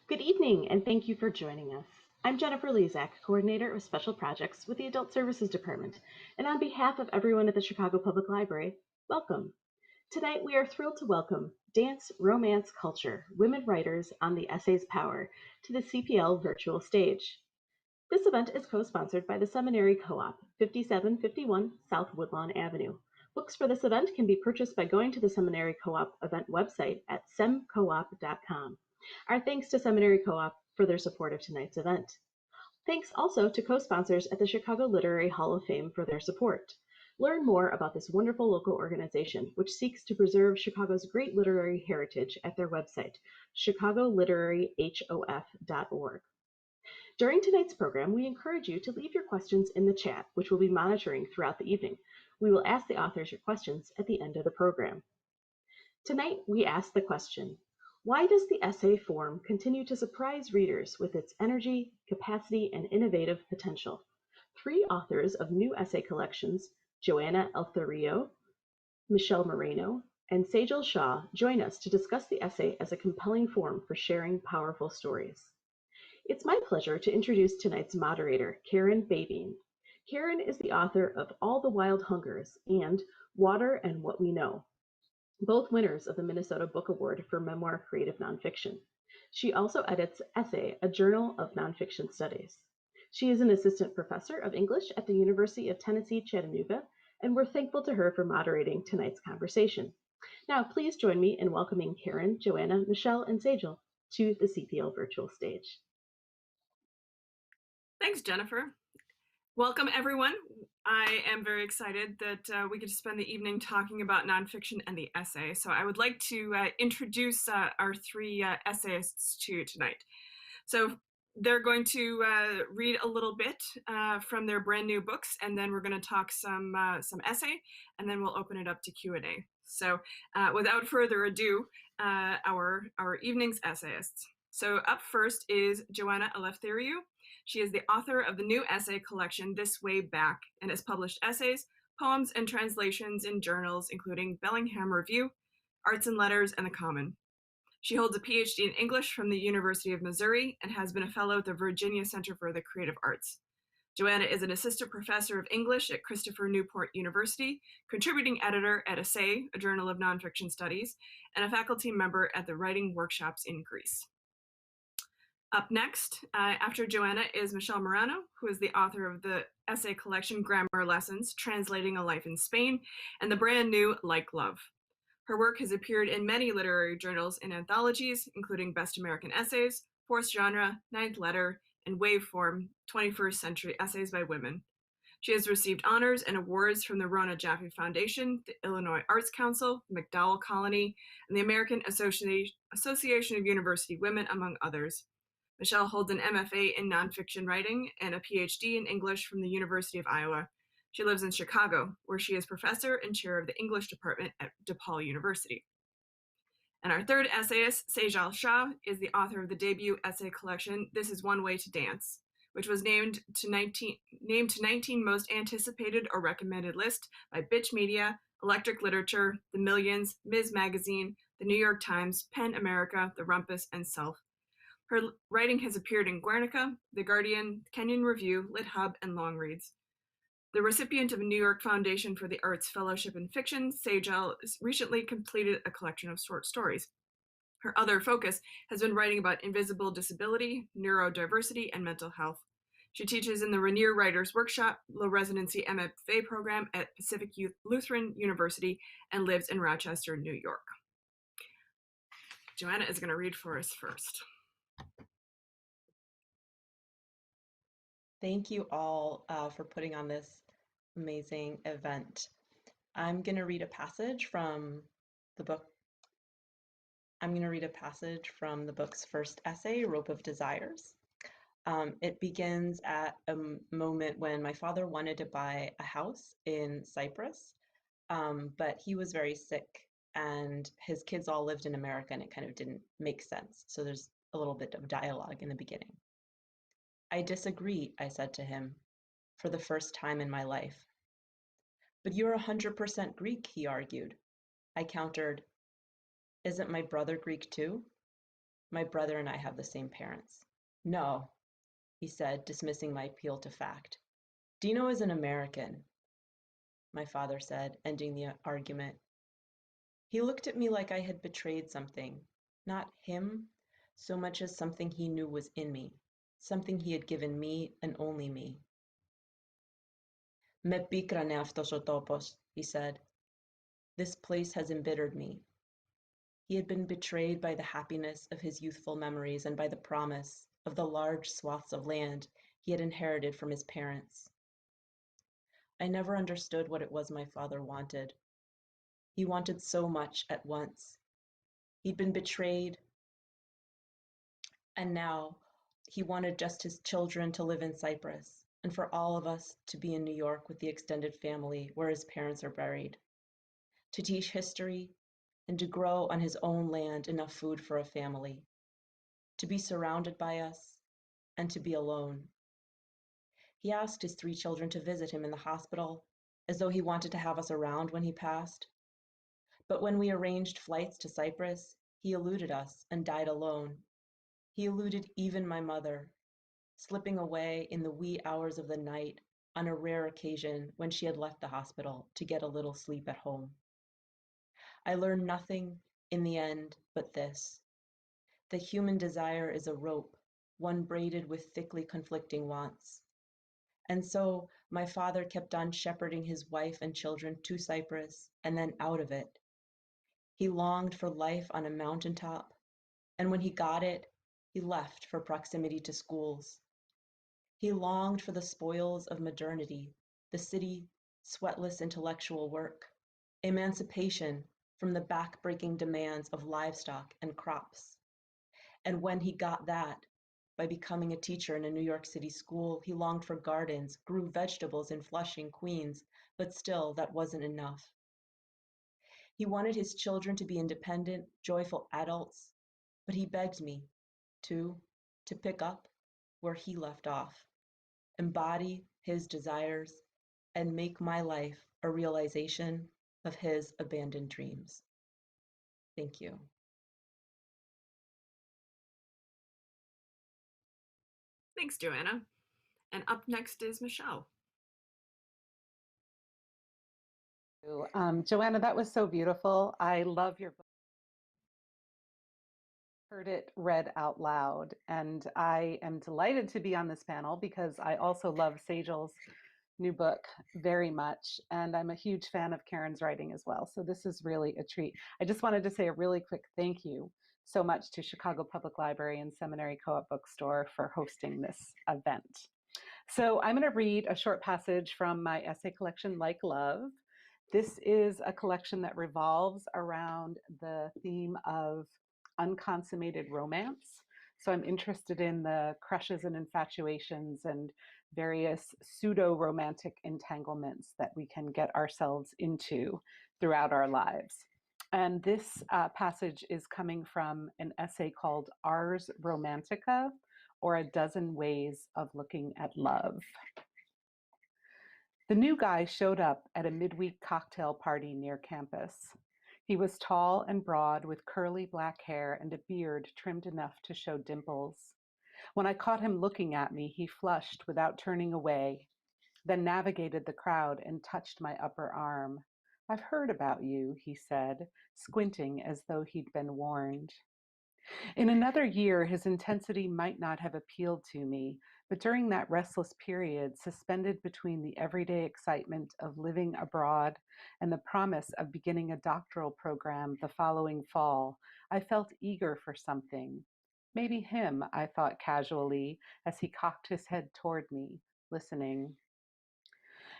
Good evening, and thank you for joining us. I'm Jennifer Lezak, Coordinator of Special Projects with the Adult Services Department, and on behalf of everyone at the Chicago Public Library, welcome. Tonight, we are thrilled to welcome Dance, Romance, Culture, Women Writers on the Essay's Power to the CPL virtual stage. This event is co-sponsored by the Seminary Co-op, 5751 South Woodlawn Avenue. Books for this event can be purchased by going to the Seminary Co-op event website at semcoop.com. Our thanks to Seminary Co-op for their support of tonight's event. Thanks also to co-sponsors at the Chicago Literary Hall of Fame for their support. Learn more about this wonderful local organization, which seeks to preserve Chicago's great literary heritage at their website, chicagoliteraryhof.org. During tonight's program, we encourage you to leave your questions in the chat, which we'll be monitoring throughout the evening. We will ask the authors your questions at the end of the program. Tonight, we ask the question, why does the essay form continue to surprise readers with its energy, capacity, and innovative potential? Three authors of new essay collections, Joanna Eleftheriou, Michele Morano, and Sejal Shah, join us to discuss the essay as a compelling form for sharing powerful stories. It's my pleasure to introduce tonight's moderator, Karen Babine. Karen is the author of All the Wild Hungers and Water and What We Know, both winners of the Minnesota Book Award for Memoir Creative Nonfiction. She also edits Assay, a Journal of Nonfiction Studies. She is an assistant professor of English at the University of Tennessee, Chattanooga, and we're thankful to her for moderating tonight's conversation. Now, please join me in welcoming Karen, Joanna, Michele, and Sejal to the CPL virtual stage. Thanks, Jennifer. Welcome, everyone. I am very excited that we get to spend the evening talking about nonfiction and the essay. So I would like to introduce our three essayists to you tonight. So they're going to read a little bit from their brand new books, and then we're going to talk some essay, and then we'll open it up to Q&A. So without further ado, our evening's essayists. So up first is Joanna Eleftheriou. She is the author of the new essay collection, This Way Back, and has published essays, poems, and translations in journals including Bellingham Review, Arts and Letters, and The Common. She holds a PhD in English from the University of Missouri and has been a fellow at the Virginia Center for the Creative Arts. Joanna is an assistant professor of English at Christopher Newport University, contributing editor at Assay, a Journal of Nonfiction Studies, and a faculty member at the Writing Workshops in Greece. Up next, after Joanna, is Michele Morano, who is the author of the essay collection Grammar Lessons, Translating a Life in Spain, and the brand new Like Love. Her work has appeared in many literary journals and anthologies, including Best American Essays, Fourth Genre, Ninth Letter, and Waveform, 21st Century Essays by Women. She has received honors and awards from the Rona Jaffe Foundation, the Illinois Arts Council, the MacDowell Colony, and the American Association of University Women, among others. Michele holds an MFA in nonfiction writing and a PhD in English from the University of Iowa. She lives in Chicago, where she is professor and chair of the English department at DePaul University. And our third essayist, Sejal Shah, is the author of the debut essay collection, This Is One Way to Dance, which was named to 19 most anticipated or recommended list by Bitch Media, Electric Literature, The Millions, Ms. Magazine, The New York Times, PEN America, The Rumpus, and Self. Her writing has appeared in Guernica, The Guardian, Kenyon Review, Lit Hub, and Long Reads. The recipient of a New York Foundation for the Arts Fellowship in Fiction, Sejal recently completed a collection of short stories. Her other focus has been writing about invisible disability, neurodiversity, and mental health. She teaches in the Rainier Writers Workshop, low residency MFA program at Pacific Lutheran University, and lives in Rochester, New York. Joanna is going to read for us first. Thank you all for putting on this amazing event. I'm going to read a passage from the book. I'm going to read a passage from the book's first essay, Rope of Desires. It begins at a moment when my father wanted to buy a house in Cyprus, but he was very sick and his kids all lived in America and it kind of didn't make sense. So there's a little bit of dialogue in the beginning. I disagree, I said to him, for the first time in my life. But you're 100% Greek, he argued. I countered, isn't my brother Greek too? My brother and I have the same parents. No, he said, dismissing my appeal to fact. Dino is an American, my father said, ending the argument. He looked at me like I had betrayed something, not him, so much as something he knew was in me, something he had given me and only me. Me pikra neaftosotopos, he said. This place has embittered me. He had been betrayed by the happiness of his youthful memories and by the promise of the large swaths of land he had inherited from his parents. I never understood what it was my father wanted. He wanted so much at once. He'd been betrayed, and now he wanted just his children to live in Cyprus, and for all of us to be in New York with the extended family where his parents are buried, to teach history, and to grow on his own land enough food for a family, to be surrounded by us, and to be alone. He asked his 3 children to visit him in the hospital, as though he wanted to have us around when he passed. But when we arranged flights to Cyprus, he eluded us and died alone. He eluded even my mother, slipping away in the wee hours of the night on a rare occasion when she had left the hospital to get a little sleep at home. I learned nothing in the end but this. The human desire is a rope, one braided with thickly conflicting wants. And so my father kept on shepherding his wife and children to Cyprus and then out of it. He longed for life on a mountaintop, and when he got it, he left for proximity to schools. He longed for the spoils of modernity, the city, sweatless intellectual work, emancipation from the back-breaking demands of livestock and crops. And when he got that, by becoming a teacher in a New York City school, he longed for gardens, grew vegetables in Flushing, Queens, but still that wasn't enough. He wanted his children to be independent, joyful adults, but he begged me to pick up where he left off, embody his desires, and make my life a realization of his abandoned dreams. Thank you. Thanks, Joanna. And up next is Michele. Joanna, that was so beautiful. I love your book. Heard it read out loud, and I am delighted to be on this panel because I also love Sejal's new book very much, and I'm a huge fan of Karen's writing as well. So this is really a treat. I just wanted to say a really quick thank you so much to Chicago Public Library and Seminary Co-op Bookstore for hosting this event. So I'm going to read a short passage from my essay collection, Like Love. This is a collection that revolves around the theme of unconsummated romance. So I'm interested in the crushes and infatuations and various pseudo-romantic entanglements that we can get ourselves into throughout our lives. And this passage is coming from an essay called Ars Romantica, or A Dozen Ways of Looking at Love. The new guy showed up at a midweek cocktail party near campus. He was tall and broad with curly black hair and a beard trimmed enough to show dimples. When I caught him looking at me, he flushed without turning away, then navigated the crowd and touched my upper arm. "I've heard about you," he said, squinting as though he'd been warned. In another year, his intensity might not have appealed to me, but during that restless period, suspended between the everyday excitement of living abroad and the promise of beginning a doctoral program the following fall, I felt eager for something. Maybe him, I thought casually, as he cocked his head toward me, listening.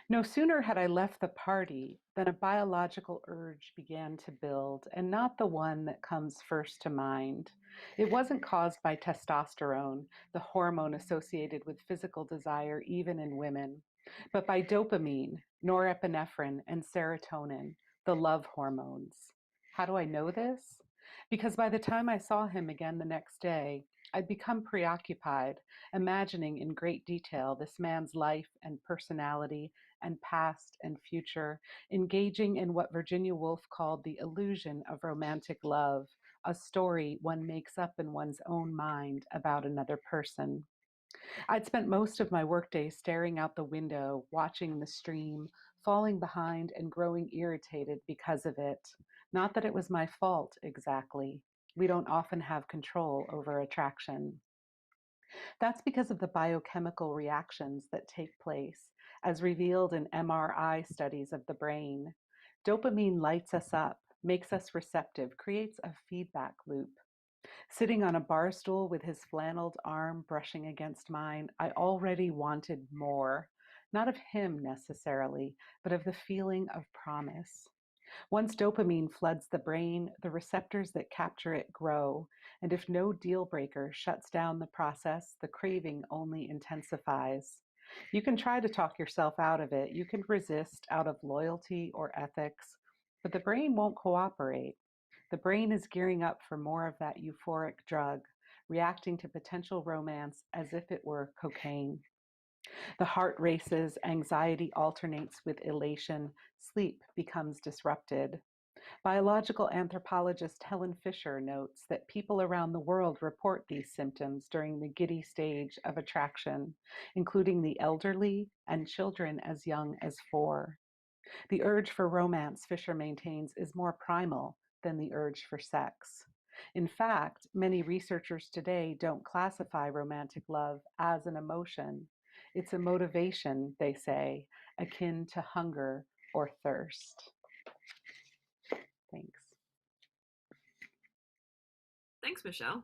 No sooner had I left the party than a biological urge began to build, and not the one that comes first to mind. It wasn't caused by testosterone, the hormone associated with physical desire even in women, but by dopamine, norepinephrine, and serotonin, the love hormones. How do I know this? Because by the time I saw him again the next day, I'd become preoccupied, imagining in great detail this man's life and personality and past and future, engaging in what Virginia Woolf called the illusion of romantic love, a story one makes up in one's own mind about another person. I'd spent most of my workday staring out the window, watching the stream, falling behind and growing irritated because of it. Not that it was my fault exactly. We don't often have control over attraction. That's because of the biochemical reactions that take place, as revealed in MRI studies of the brain. Dopamine lights us up, makes us receptive, creates a feedback loop. Sitting on a bar stool with his flanneled arm brushing against mine, I already wanted more. Not of him necessarily, but of the feeling of promise. Once dopamine floods the brain, the receptors that capture it grow, and if no deal breaker shuts down the process, the craving only intensifies. You can try to talk yourself out of it. You can resist out of loyalty or ethics, but the brain won't cooperate. The brain is gearing up for more of that euphoric drug, reacting to potential romance as if it were cocaine. The heart races, anxiety alternates with elation, sleep becomes disrupted. Biological anthropologist Helen Fisher notes that people around the world report these symptoms during the giddy stage of attraction, including the elderly and children as young as 4. The urge for romance, Fisher maintains, is more primal than the urge for sex. In fact, many researchers today don't classify romantic love as an emotion. It's a motivation, they say, akin to hunger or thirst. Thanks. Thanks, Michele.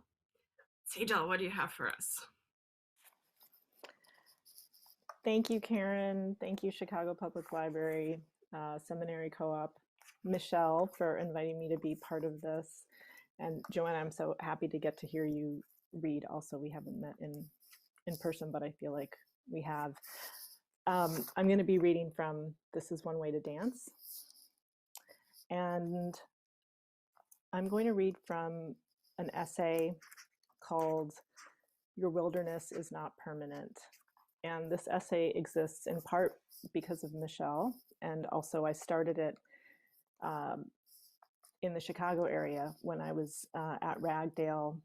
Sejal, what do you have for us? Thank you, Karen. Thank you, Chicago Public Library, Seminary Co-op, Michele, for inviting me to be part of this. And Joanna, I'm so happy to get to hear you read. Also, we haven't met in person, but I feel like we have. I'm going to be reading from This Is One Way to Dance. And I'm going to read from an essay called Your Wilderness is Not Permanent. And this essay exists in part because of Michele, and also I started it in the Chicago area when I was at Ragdale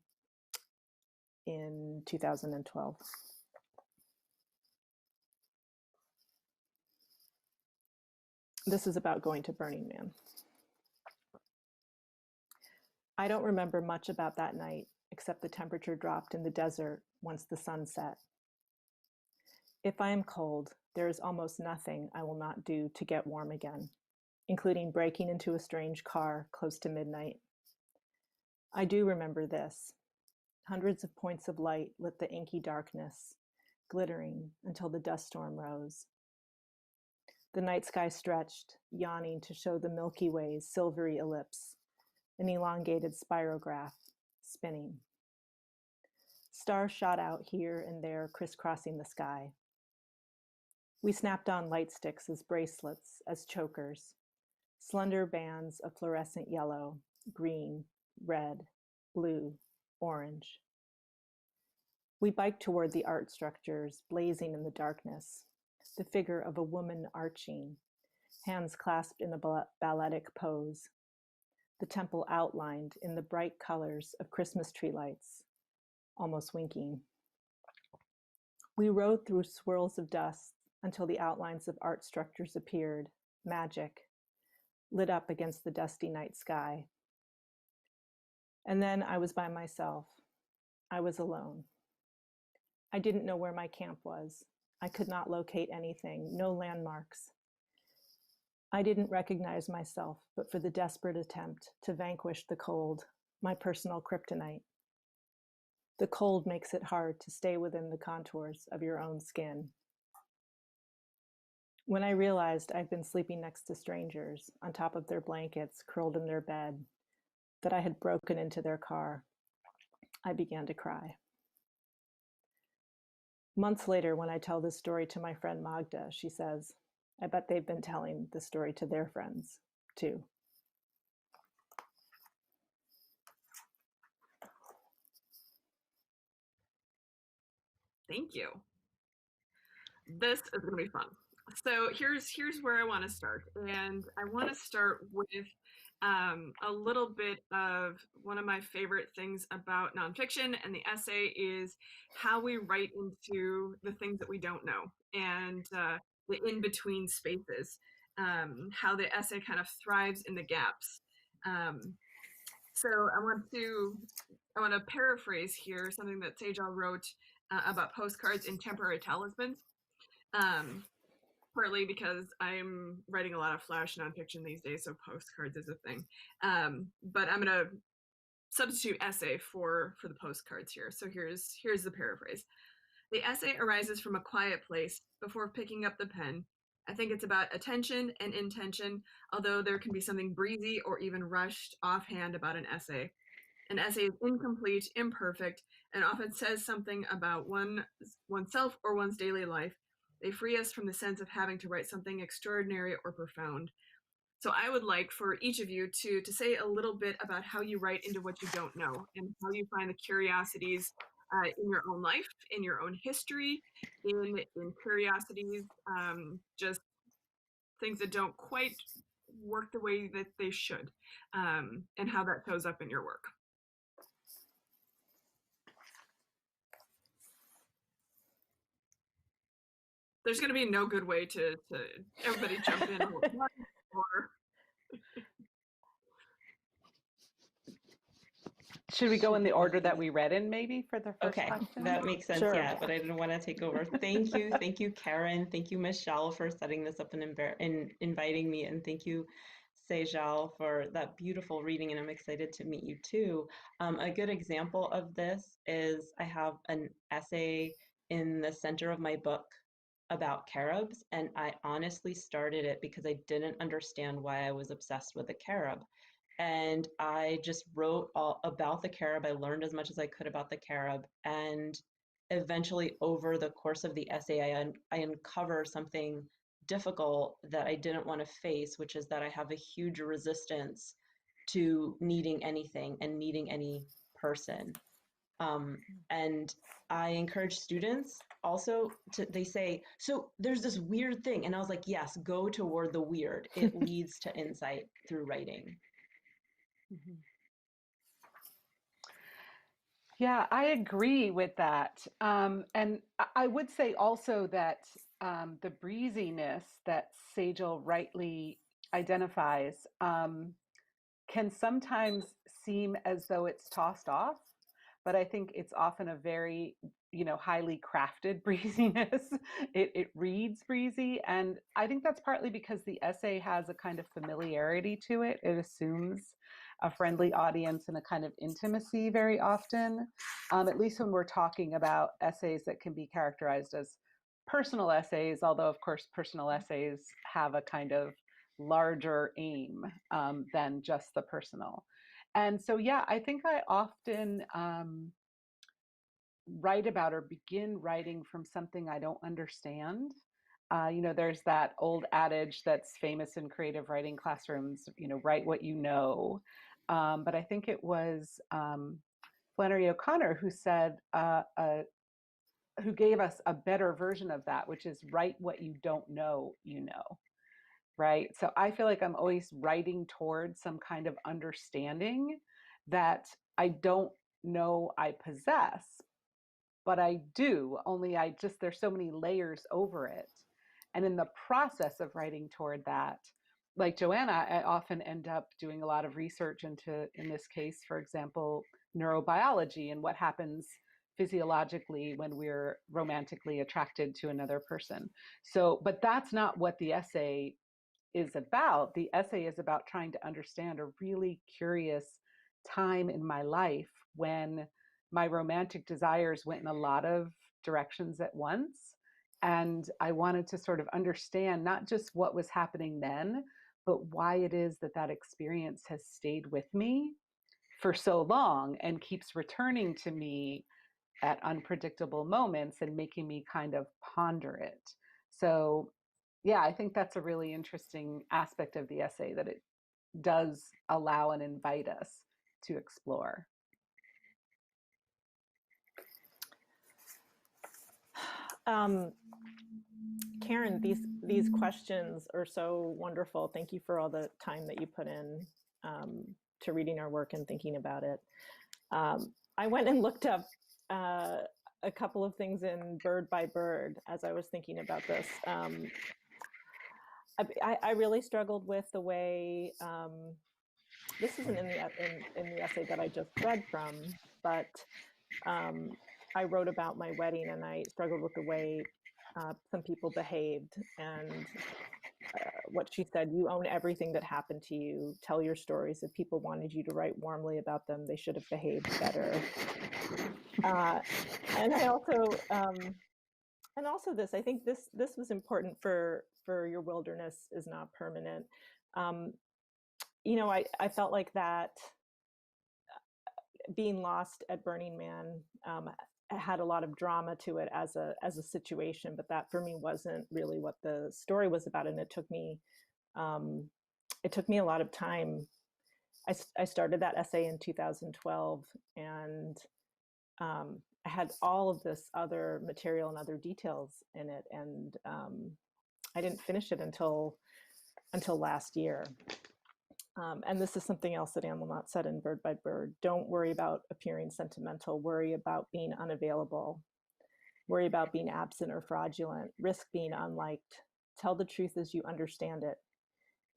in 2012. This is about going to Burning Man. I don't remember much about that night, except the temperature dropped in the desert once the sun set. If I am cold, there is almost nothing I will not do to get warm again, including breaking into a strange car close to midnight. I do remember this. Hundreds of points of light lit the inky darkness, glittering until the dust storm rose. The night sky stretched, yawning to show the Milky Way's silvery ellipse, an elongated spirograph, spinning. Stars shot out here and there, crisscrossing the sky. We snapped on light sticks as bracelets, as chokers, slender bands of fluorescent yellow, green, red, blue, orange. We biked toward the art structures, blazing in the darkness, the figure of a woman arching, hands clasped in a balletic pose, the temple outlined in the bright colors of Christmas tree lights, almost winking. We rode through swirls of dust until the outlines of art structures appeared, magic, lit up against the dusty night sky. And then I was by myself. I was alone. I didn't know where my camp was. I could not locate anything, no landmarks. I didn't recognize myself, but for the desperate attempt to vanquish the cold, my personal kryptonite. The cold makes it hard to stay within the contours of your own skin. When I realized I'd been sleeping next to strangers, on top of their blankets, curled in their bed, that I had broken into their car, I began to cry. Months later, when I tell this story to my friend Magda, she says, I bet they've been telling the story to their friends, too. Thank you. This is going to be fun. So here's where I want to start. And I want to start with a little bit of one of my favorite things about nonfiction and the essay is how we write into the things that we don't know and the in-between spaces, how the essay kind of thrives in the gaps. So I want to paraphrase here something that Sejal wrote about postcards and temporary talismans. Partly because I'm writing a lot of flash nonfiction these days, so postcards is a thing. But I'm gonna substitute essay for the postcards here. So here's the paraphrase. The essay arises from a quiet place before picking up the pen. I think it's about attention and intention, although there can be something breezy or even rushed offhand about an essay. An essay is incomplete, imperfect, and often says something about oneself or one's daily life. They free us from the sense of having to write something extraordinary or profound. So I would like for each of you to say a little bit about how you write into what you don't know and how you find the curiosities in your own life, in your own history, in curiosities, just things that don't quite work the way that they should, and how that shows up in your work. There's going to be no good way to everybody jump in or should we go in the order that we read in maybe for the first question? That makes sense. Sure. Yeah, but I didn't want to take over. Thank you, Karen. Thank you, Michele, for setting this up and inviting me, and thank you, Sejal, for that beautiful reading. And I'm excited to meet you too. A good example of this is I have an essay in the center of my book about carobs, and I honestly started it because I didn't understand why I was obsessed with a carob. And I just wrote all about the carob. I learned as much as I could about the carob, and eventually over the course of the essay, I uncover something difficult that I didn't want to face, which is that I have a huge resistance to needing anything and needing any person. And I encourage students also they say, so there's this weird thing. And I was like, yes, go toward the weird. It leads to insight through writing. Mm-hmm. Yeah, I agree with that. And I would say also that the breeziness that Sejal rightly identifies can sometimes seem as though it's tossed off, but I think it's often a very, highly crafted breeziness. It reads breezy. And I think that's partly because the essay has a kind of familiarity to it. It assumes a friendly audience and a kind of intimacy very often, at least when we're talking about essays that can be characterized as personal essays, although of course personal essays have a kind of larger aim than just the personal. And so, yeah, I think I often write about or begin writing from something I don't understand. There's that old adage that's famous in creative writing classrooms, write what you know. But I think it was Flannery O'Connor who said, who gave us a better version of that, which is write what you don't know, right? So I feel like I'm always writing towards some kind of understanding that I don't know I possess, but I do, only there's so many layers over it. And in the process of writing toward that, like Joanna, I often end up doing a lot of research into, in this case, for example, neurobiology and what happens physiologically when we're romantically attracted to another person. So, but that's not what the essay is about. The essay is about trying to understand a really curious time in my life when my romantic desires went in a lot of directions at once. And I wanted to sort of understand not just what was happening then, but why it is that that experience has stayed with me for so long and keeps returning to me at unpredictable moments and making me kind of ponder it. So yeah, I think that's a really interesting aspect of the essay, that it does allow and invite us to explore. Karen, these questions are so wonderful. Thank you for all the time that you put in to reading our work and thinking about it. I went and looked up a couple of things in Bird by Bird as I was thinking about this. I really struggled with the way, this isn't in the essay that I just read from, but I wrote about my wedding, and I struggled with the way some people behaved, and what she said: you own everything that happened to you. Tell your stories. If people wanted you to write warmly about them, they should have behaved better. And I also, this, I think this was important for Your Wilderness is Not Permanent. You know, I felt like that being lost at Burning Man had a lot of drama to it as a situation, but that for me wasn't really what the story was about, and it took me a lot of time. I started that essay in 2012, and I had all of this other material and other details in it, and I didn't finish it until last year. And this is something else that Anne Lamott said in Bird by Bird. Don't worry about appearing sentimental. Worry about being unavailable. Worry about being absent or fraudulent. Risk being unliked. Tell the truth as you understand it.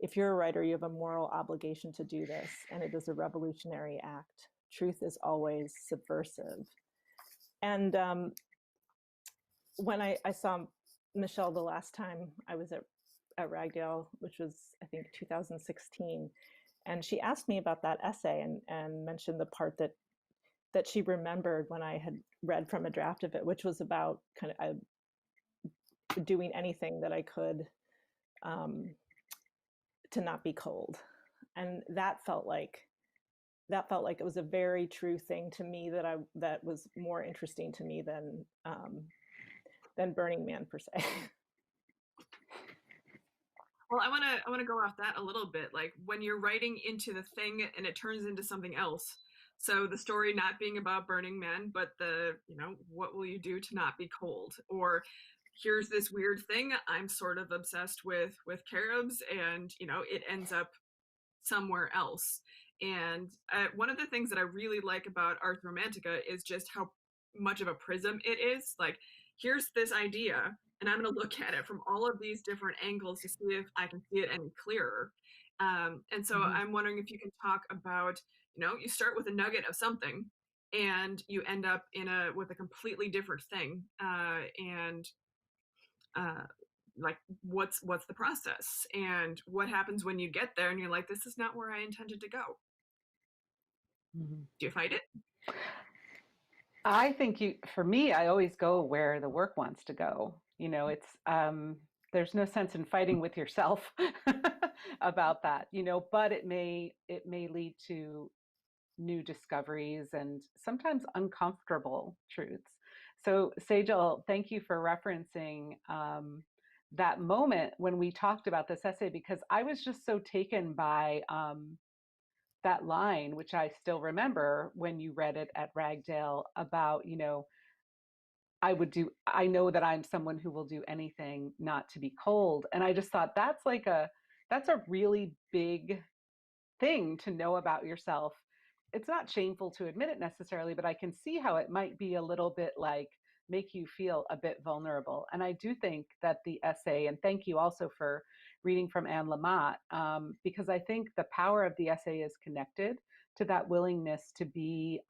If you're a writer, you have a moral obligation to do this, and it is a revolutionary act. Truth is always subversive. And when I saw Michele the last time I was at Ragdale, which was, I think, 2016. And she asked me about that essay and mentioned the part that she remembered when I had read from a draft of it, which was about kind of doing anything that I could to not be cold. And that felt like it was a very true thing to me, that was more interesting to me than Burning Man per se. Well, I want to go off that a little bit. Like when you're writing into the thing and it turns into something else. So the story not being about Burning Man, but what will you do to not be cold? Or here's this weird thing. I'm sort of obsessed with Caribs, and it ends up somewhere else. And one of the things that I really like about Ars Romantica is just how much of a prism it is. Like, here's this idea, and I'm going to look at it from all of these different angles to see if I can see it any clearer. And so I'm wondering if you can talk about, you start with a nugget of something, and you end up with a completely different thing. Like what's the process, and what happens when you get there and you're like, this is not where I intended to go. Do you fight it? I think for me, I always go where the work wants to go. It's there's no sense in fighting with yourself about that, but it may lead to new discoveries and sometimes uncomfortable truths. So Sejal, thank you for referencing that moment when we talked about this essay, because I was just so taken by that line, which I still remember when you read it at Ragdale, about, I know that I'm someone who will do anything not to be cold. And I just thought that's a really big thing to know about yourself. It's not shameful to admit it necessarily, but I can see how it might be a little bit like make you feel a bit vulnerable. And I do think that the essay, and thank you also for reading from Anne Lamott, because I think the power of the essay is connected to that willingness to be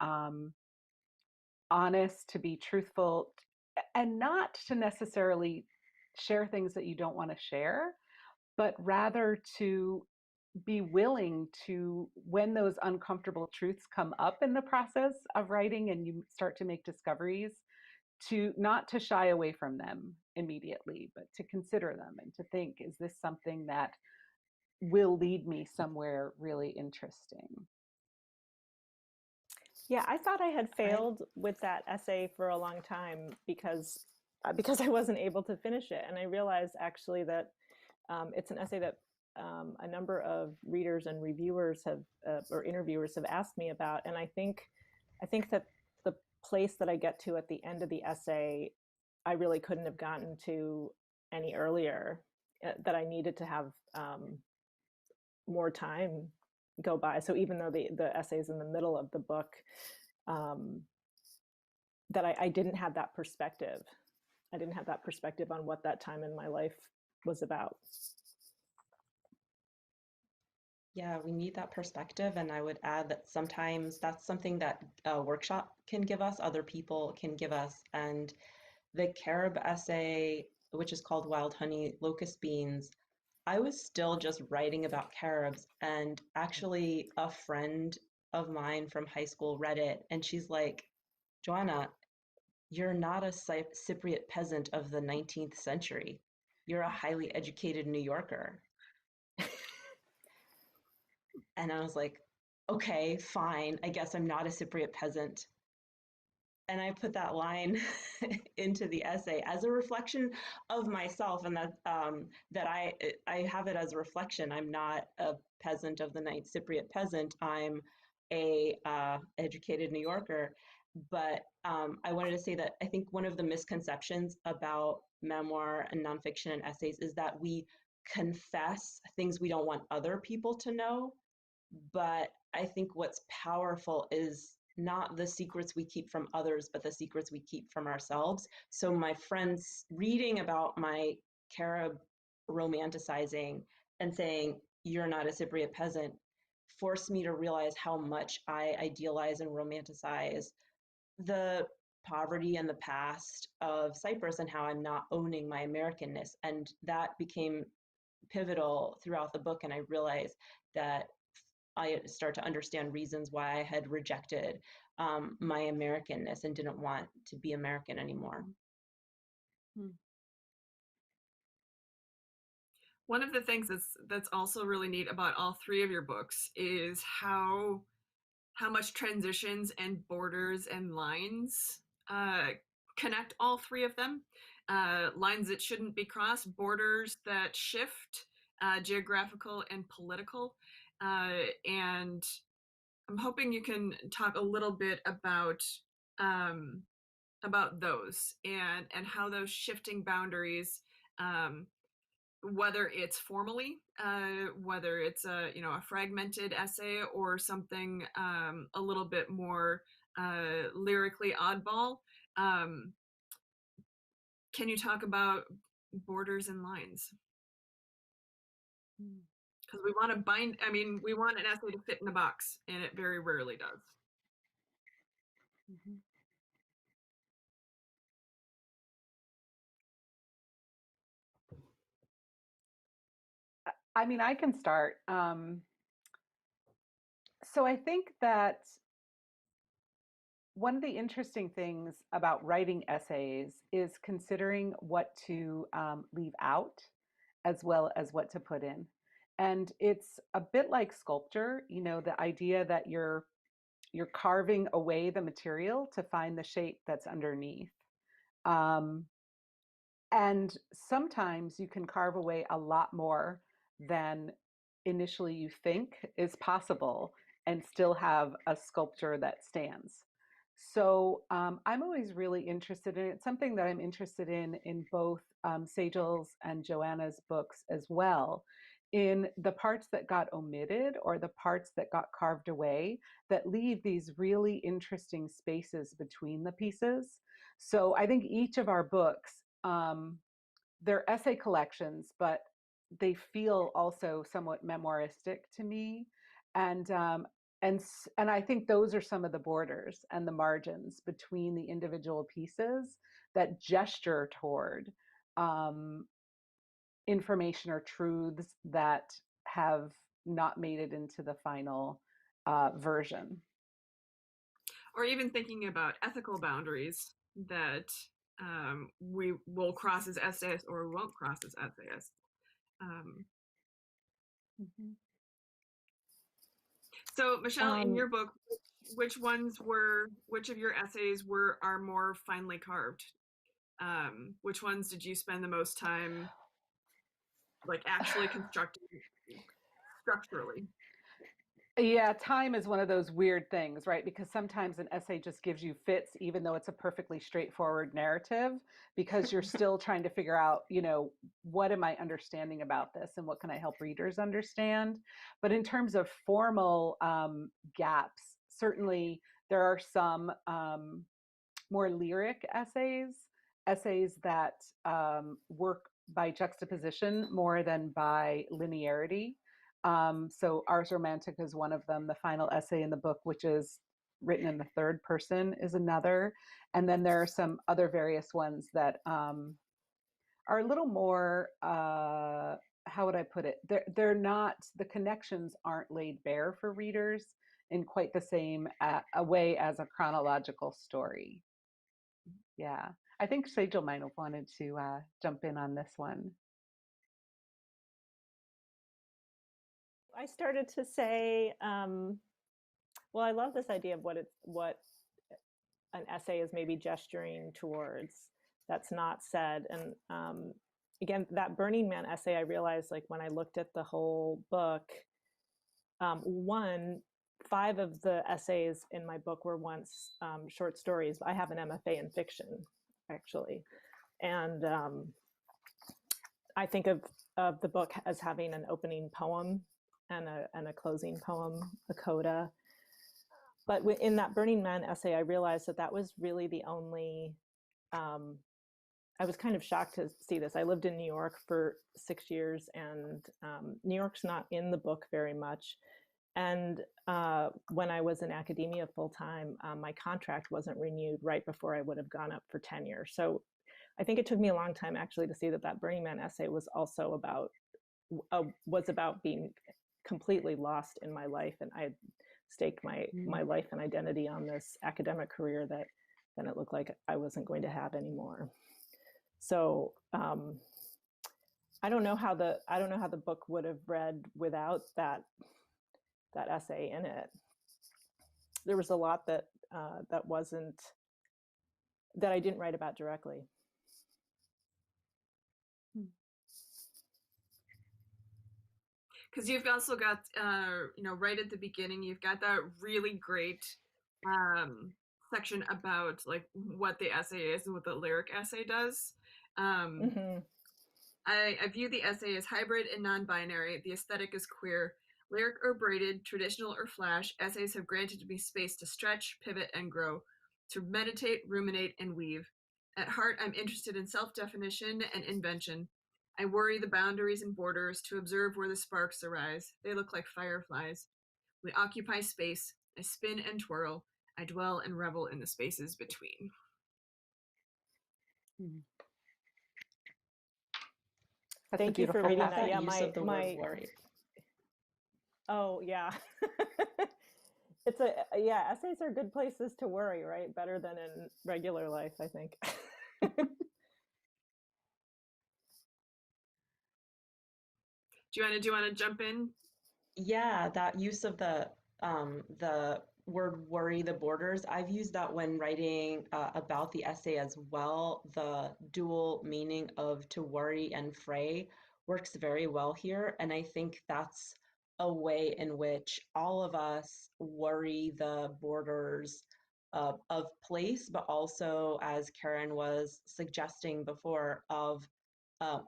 honest, to be truthful, and not to necessarily share things that you don't want to share, but rather to be willing to, when those uncomfortable truths come up in the process of writing and you start to make discoveries, to not to shy away from them immediately, but to consider them and to think, is this something that will lead me somewhere really interesting? Yeah, I thought I had failed with that essay for a long time because I wasn't able to finish it. And I realized actually that it's an essay that a number of readers and reviewers or interviewers have asked me about. And I think that the place that I get to at the end of the essay, I really couldn't have gotten to any earlier, that I needed to have more time go by. So even though the essay is in the middle of the book, that I didn't have that perspective. I didn't have that perspective on what that time in my life was about. Yeah, we need that perspective. And I would add that sometimes that's something that a workshop can give us, other people can give us. And the carob essay, which is called Wild Honey Locust Beans, I was still just writing about carobs. And actually, a friend of mine from high school read it, and she's like, Joanna, you're not a Cypriot peasant of the 19th century. You're a highly educated New Yorker. And I was like, okay, fine. I guess I'm not a Cypriot peasant. And I put that line into the essay as a reflection of myself, and that I have it as a reflection. I'm not a peasant of the ninth Cypriot peasant. I'm a educated New Yorker. But I wanted to say that I think one of the misconceptions about memoir and nonfiction and essays is that we confess things we don't want other people to know. But I think what's powerful is not the secrets we keep from others, but the secrets we keep from ourselves. So my friends reading about my carob romanticizing and saying, you're not a Cypriot peasant, forced me to realize how much I idealize and romanticize the poverty and the past of Cyprus and how I'm not owning my Americanness. And that became pivotal throughout the book. And I realized that I start to understand reasons why I had rejected my Americanness and didn't want to be American anymore. One of the things that's also really neat about all three of your books is how much transitions and borders and lines connect all three of them. Lines that shouldn't be crossed, borders that shift, geographical and political. And I'm hoping you can talk a little bit about those and how those shifting boundaries, whether it's formally, whether it's a fragmented essay or something a little bit more lyrically oddball. Can you talk about borders and lines? Because we want to we want an essay to fit in a box, and it very rarely does. Mm-hmm. I mean, I can start. So I think that one of the interesting things about writing essays is considering what to leave out as well as what to put in. And it's a bit like sculpture, the idea that you're carving away the material to find the shape that's underneath. And sometimes you can carve away a lot more than initially you think is possible and still have a sculpture that stands. So I'm always really interested in it. It's something that I'm interested in both Sejal's and Joanna's books as well, in the parts that got omitted or the parts that got carved away that leave these really interesting spaces between the pieces. So I think each of our books, they're essay collections, but they feel also somewhat memoiristic to me. And I think those are some of the borders and the margins between the individual pieces that gesture toward information or truths that have not made it into the final version. Or even thinking about ethical boundaries that we will cross as essayists or we won't cross as essayists. Mm-hmm. So Michele, in your book, which of your essays are more finely carved? Which ones did you spend the most time like actually constructing structurally? Yeah, time is one of those weird things, right? Because sometimes an essay just gives you fits, even though it's a perfectly straightforward narrative, because you're still trying to figure out, what am I understanding about this and what can I help readers understand? But in terms of formal gaps, certainly there are some more lyric essays that work by juxtaposition more than by linearity. So Ars Romantica is one of them. The final essay in the book, which is written in the third person, is another. And then there are some other various ones that are a little more, how would I put it? They're not, the connections aren't laid bare for readers in quite the same a way as a chronological story. Yeah. I think Sejal might have wanted to jump in on this one. I started to say, well, I love this idea of what an essay is maybe gesturing towards that's not said. And again, that Burning Man essay, I realized like when I looked at the whole book, 5 of the essays in my book were once short stories. I have an MFA in fiction, actually. And I think of the book as having an opening poem and a closing poem, a coda. But in that Burning Man essay, I realized that was really the only, I was kind of shocked to see this. I lived in New York for 6 years, and New York's not in the book very much. And when I was in academia full time, my contract wasn't renewed right before I would have gone up for tenure. So I think it took me a long time actually to see that Burning Man essay was also about being completely lost in my life, and I had staked my life and identity on this academic career that then it looked like I wasn't going to have anymore. So I don't know how the book would have read without that essay in it. There was a lot that I didn't write about directly. Because you've also got, right at the beginning, you've got that really great section about like what the essay is and what the lyric essay does. I view the essay as hybrid and non-binary. The aesthetic is queer. Lyric or braided, traditional or flash, essays have granted me space to stretch, pivot, and grow, to meditate, ruminate, and weave. At heart, I'm interested in self-definition and invention. I worry the boundaries and borders to observe where the sparks arise. They look like fireflies. We occupy space. I spin and twirl. I dwell and revel in the spaces between. Thank you for reading that. Yeah, use of the word worry. Oh yeah. Essays are good places to worry, right? Better than in regular life, I think. Joanna, do you want to jump in? Yeah, that use of the word worry, the borders. I've used that when writing about the essay as well. The dual meaning of to worry and fray works very well here. And I think that's a way in which all of us worry the borders of place, but also, as Karen was suggesting before, of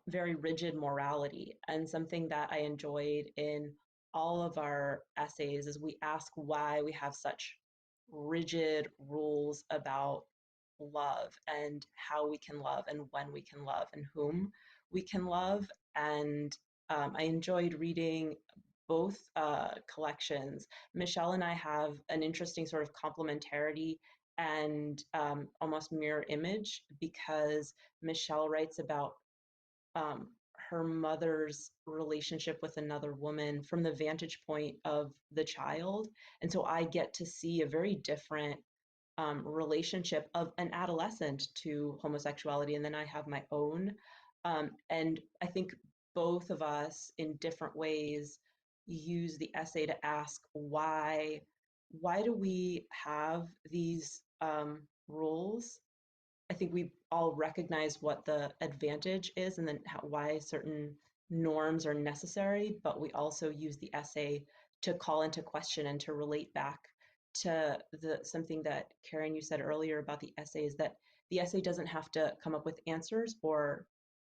very rigid morality. And something that I enjoyed in all of our essays is we ask why we have such rigid rules about love and how we can love and when we can love and whom we can love. And I enjoyed reading both collections. Michele and I have an interesting sort of complementarity and almost mirror image, because Michele writes about her mother's relationship with another woman from the vantage point of the child. And so I get to see a very different relationship of an adolescent to homosexuality. And then I have my own. And I think both of us in different ways use the essay to ask why do we have these rules? I think we all recognize what the advantage is and then why certain norms are necessary, but we also use the essay to call into question and to relate back to something that Karen, you said earlier about the essay, is that the essay doesn't have to come up with answers or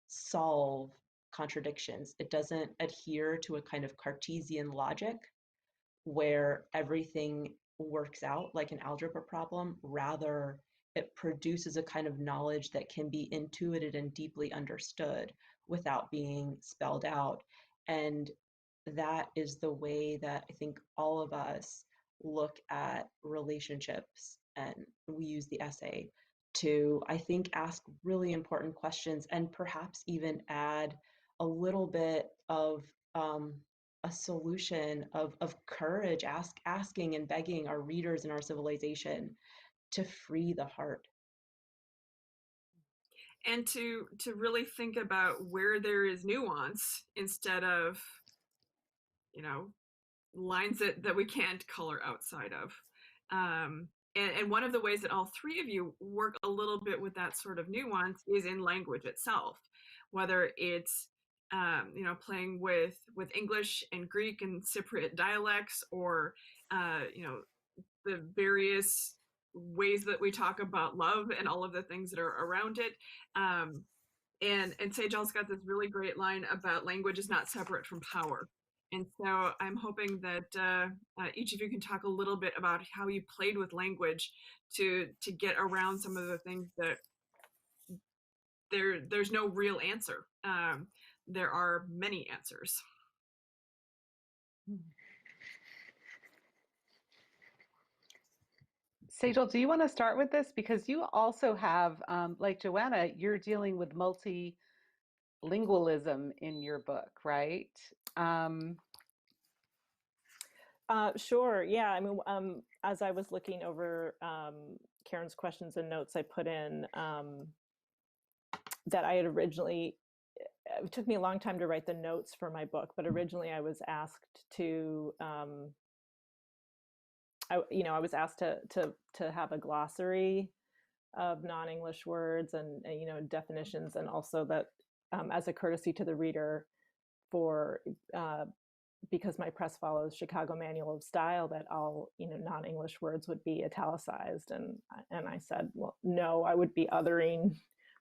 solve contradictions. It doesn't adhere to a kind of Cartesian logic where everything works out like an algebra problem. Rather, it produces a kind of knowledge that can be intuited and deeply understood without being spelled out. And that is the way that I think all of us look at relationships, and we use the essay to, I think, ask really important questions and perhaps even add a little bit of a solution of courage, asking and begging our readers in our civilization to free the heart. And to really think about where there is nuance instead of, lines that we can't color outside of. And one of the ways that all three of you work a little bit with that sort of nuance is in language itself, whether it's playing with English and Greek and Cypriot dialects, or the various ways that we talk about love and all of the things that are around it. And Sejal's got this really great line about language is not separate from power. And so I'm hoping that each of you can talk a little bit about how you played with language to get around some of the things that there's no real answer. There are many answers. Sejal, do you want to start with this? Because you also have, like Joanna, you're dealing with multilingualism in your book, right? Sure. Yeah. I mean, as I was looking over Karen's questions and notes, I put in that I had originally, it took me a long time to write the notes for my book, but originally I was asked to, I was asked to have a glossary of non-English words and definitions, and also that as a courtesy to the reader, for because my press follows Chicago Manual of Style, that all non-English words would be italicized, and I said, well, no, I would be othering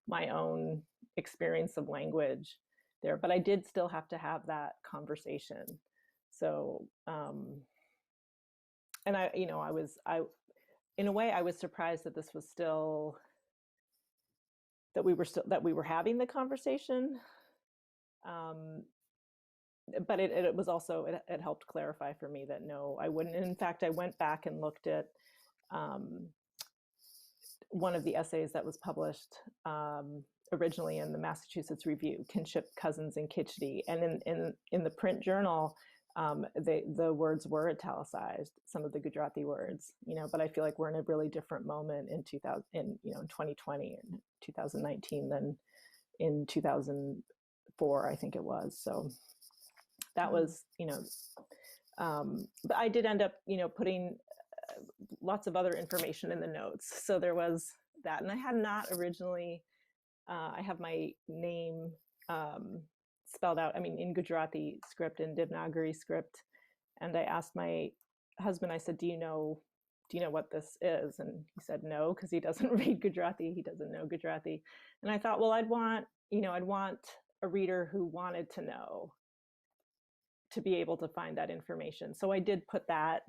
my own experience of language there, but I did still have to have that conversation. So and I in a way I was surprised that this was still, that we were having the conversation. But it was also, it helped clarify for me that no, I wouldn't. And in fact, I went back and looked at one of the essays that was published originally in the Massachusetts Review, Kinship, Cousins, and Kitschy. And in the print journal, the words were italicized, some of the Gujarati words, but I feel like we're in a really different moment in 2020 and 2019 than in 2004, I think it was. So that was, but I did end up, putting lots of other information in the notes. So there was that, and I had not originally, I have my name spelled out, in Gujarati script and Devanagari script. And I asked my husband, I said, do you know what this is? And he said no, because he doesn't read Gujarati. He doesn't know Gujarati. And I thought, well, I'd want a reader who wanted to know to be able to find that information. So I did put that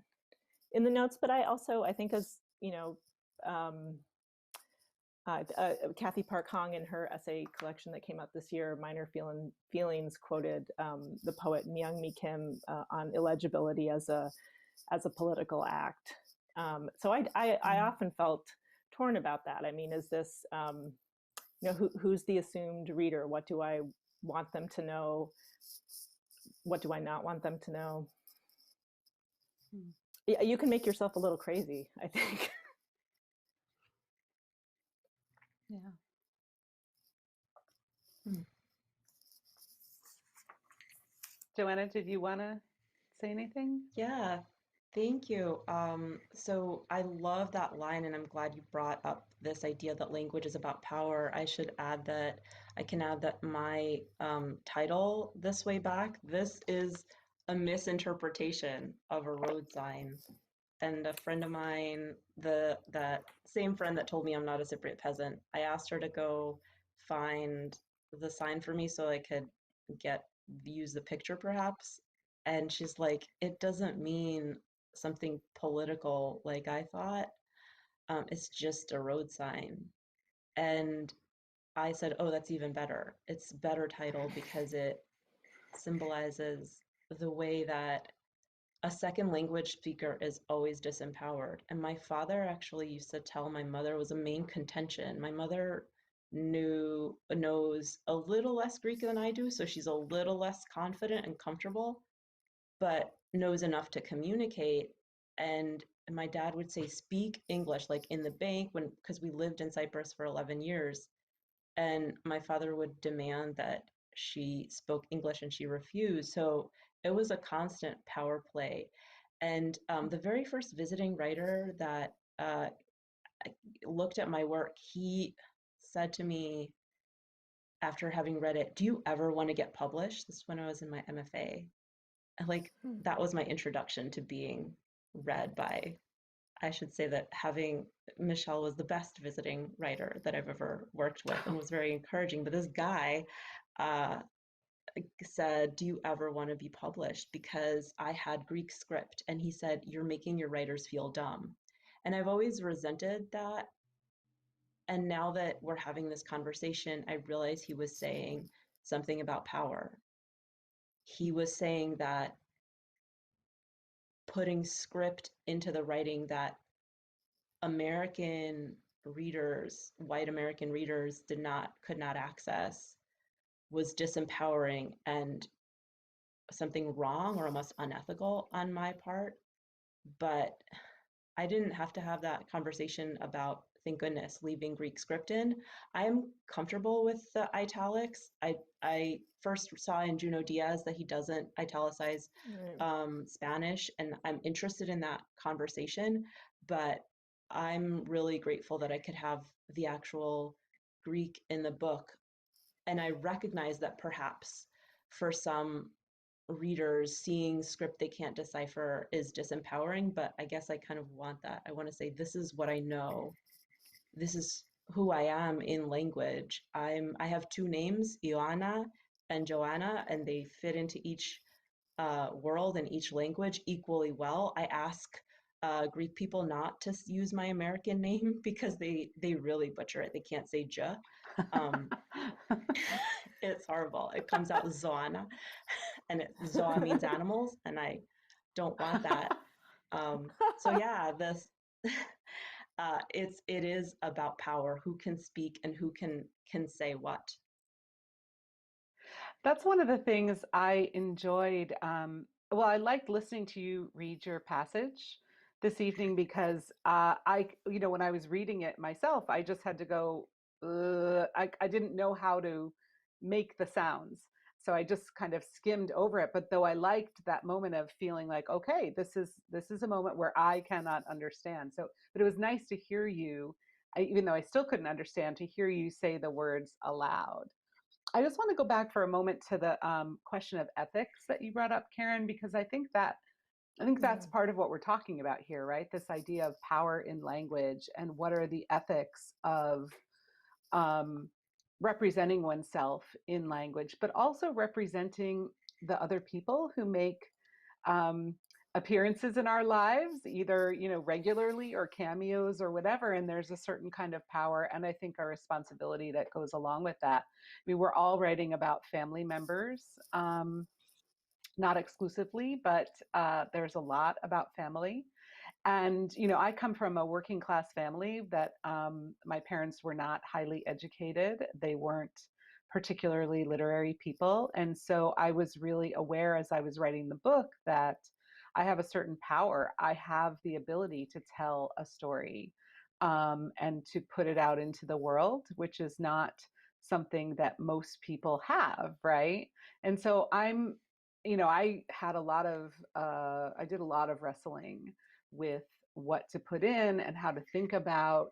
in the notes, but I also, I think, as Kathy Park Hong, in her essay collection that came out this year, Minor Feelings, quoted the poet Myung-Mi Kim on illegibility as a political act. So I often felt torn about that. Is this, who's the assumed reader? What do I want them to know? What do I not want them to know? Yeah, you can make yourself a little crazy, I think. Yeah. Joanna, did you want to say anything? Yeah, thank you. So I love that line, and I'm glad you brought up this idea that language is about power. I should add that I can add that my title, This Way Back, this is a misinterpretation of a road sign. And a friend of mine, that same friend that told me I'm not a Cypriot peasant, I asked her to go find the sign for me so I could use the picture perhaps. And she's like, it doesn't mean something political like I thought. It's just a road sign. And I said, oh, that's even better. It's better titled because it symbolizes the way that a second language speaker is always disempowered. And my father actually used to tell my mother was a main contention. My mother knows a little less Greek than I do, so she's a little less confident and comfortable, but knows enough to communicate. And my dad would say, speak English, like in the bank, because we lived in Cyprus for 11 years. And my father would demand that she spoke English and she refused. So it was a constant power play. And the very first visiting writer that looked at my work, he said to me after having read it, do you ever want to get published? This is when I was in my MFA. Like, that was my introduction to being read by, I should say that having Michele was the best visiting writer that I've ever worked with and was very encouraging. But this guy said, do you ever want to be published? Because I had Greek script. And he said, you're making your writers feel dumb. And I've always resented that. And now that we're having this conversation, I realize he was saying something about power. He was saying that putting script into the writing that American readers, white American readers could not access was disempowering and something wrong or almost unethical on my part. But I didn't have to have that conversation about, thank goodness, leaving Greek script in. I am comfortable with the italics. I first saw in Junot Diaz that he doesn't italicize Spanish, and I'm interested in that conversation, but I'm really grateful that I could have the actual Greek in the book. And I recognize that perhaps for some readers, seeing script they can't decipher is disempowering, but I guess I kind of want that. I want to say, this is what I know. This is who I am in language. I have two names, Ioana and Joanna, and they fit into each world and each language equally well. I ask Greek people not to use my American name because they really butcher it. They can't say J. It's horrible. It comes out Zoana, and Zoa means animals, and I don't want that. So yeah, this it is about power. Who can speak and who can say what. That's one of the things I enjoyed. Well, I liked listening to you read your passage this evening because when I was reading it myself, I just had to go. I didn't know how to make the sounds, so I just kind of skimmed over it. But though I liked that moment of feeling like, okay, this is a moment where I cannot understand. So, but it was nice to hear you, even though I still couldn't understand, to hear you say the words aloud. I just want to go back for a moment to the question of ethics that you brought up, Karen, because I think that's part of what we're talking about here, right? This idea of power in language and what are the ethics of representing oneself in language, but also representing the other people who make appearances in our lives, either regularly or cameos or whatever. And there's a certain kind of power and I think a responsibility that goes along with that. I mean, we're all writing about family members, not exclusively, but there's a lot about family. And I come from a working class family that my parents were not highly educated. They weren't particularly literary people. And so I was really aware as I was writing the book that I have a certain power. I have the ability to tell a story and to put it out into the world, which is not something that most people have, right? And so I did a lot of wrestling with what to put in and how to think about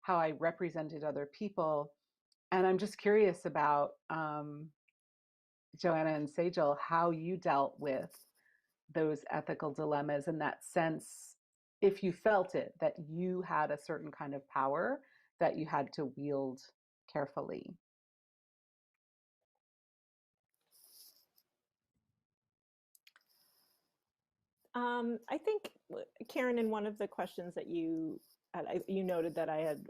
how I represented other people. And I'm just curious about Joanna and Sejal, how you dealt with those ethical dilemmas, in that sense, if you felt it, that you had a certain kind of power that you had to wield carefully. I think, Karen, in one of the questions that you noted that I had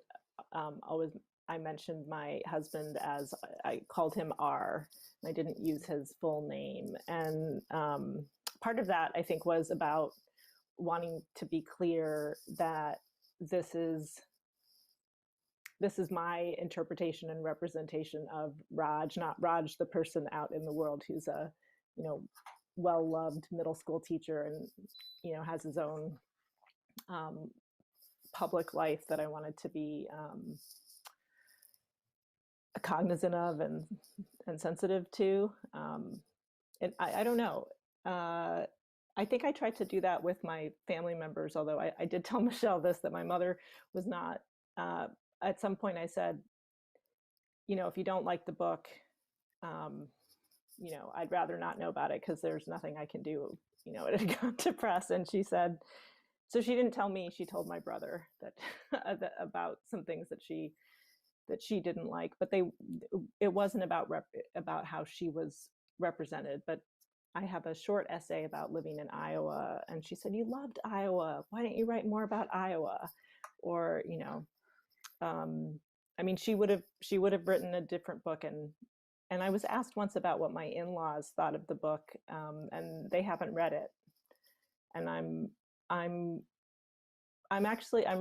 I mentioned my husband as, I called him R, and I didn't use his full name. And part of that, I think, was about wanting to be clear that this is my interpretation and representation of Raj, not Raj, the person out in the world who's a, well-loved middle school teacher and, has his own public life that I wanted to be cognizant of and sensitive to. And I don't know. I think I tried to do that with my family members, although I did tell Michele this, that my mother was not, at some point I said, if you don't like the book, I'd rather not know about it because there's nothing I can do, it had gone to press. And she said, so she didn't tell me, she told my brother that about some things that she didn't like, but it wasn't about how she was represented. But I have a short essay about living in Iowa, and she said, you loved Iowa, why don't you write more about Iowa? Or, I mean, she would have written a different book. And I was asked once about what my in-laws thought of the book, and they haven't read it. And I'm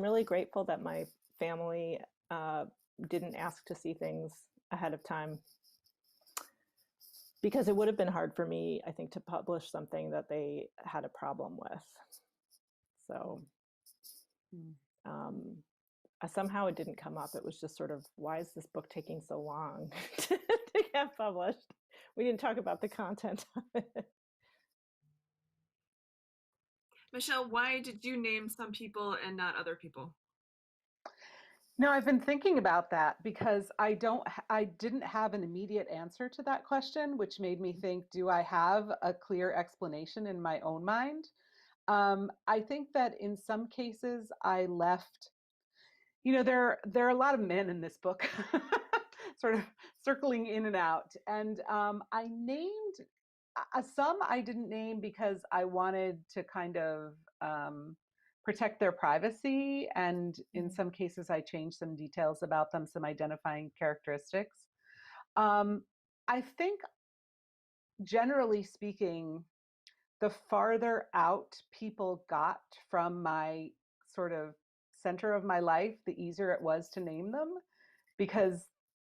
really grateful that my family didn't ask to see things ahead of time, because it would have been hard for me, I think, to publish something that they had a problem with. So somehow it didn't come up. It was just sort of, why is this book taking so long to get published? We didn't talk about the content of it. Michele, why did you name some people and not other people? No, I've been thinking about that because I didn't have an immediate answer to that question, which made me think, do I have a clear explanation in my own mind? I think that in some cases I left, there are a lot of men in this book, sort of circling in and out. And I named some I didn't name because I wanted to kind of protect their privacy. And in some cases, I changed some details about them, some identifying characteristics. I think, generally speaking, the farther out people got from my sort of center of my life, the easier it was to name them, because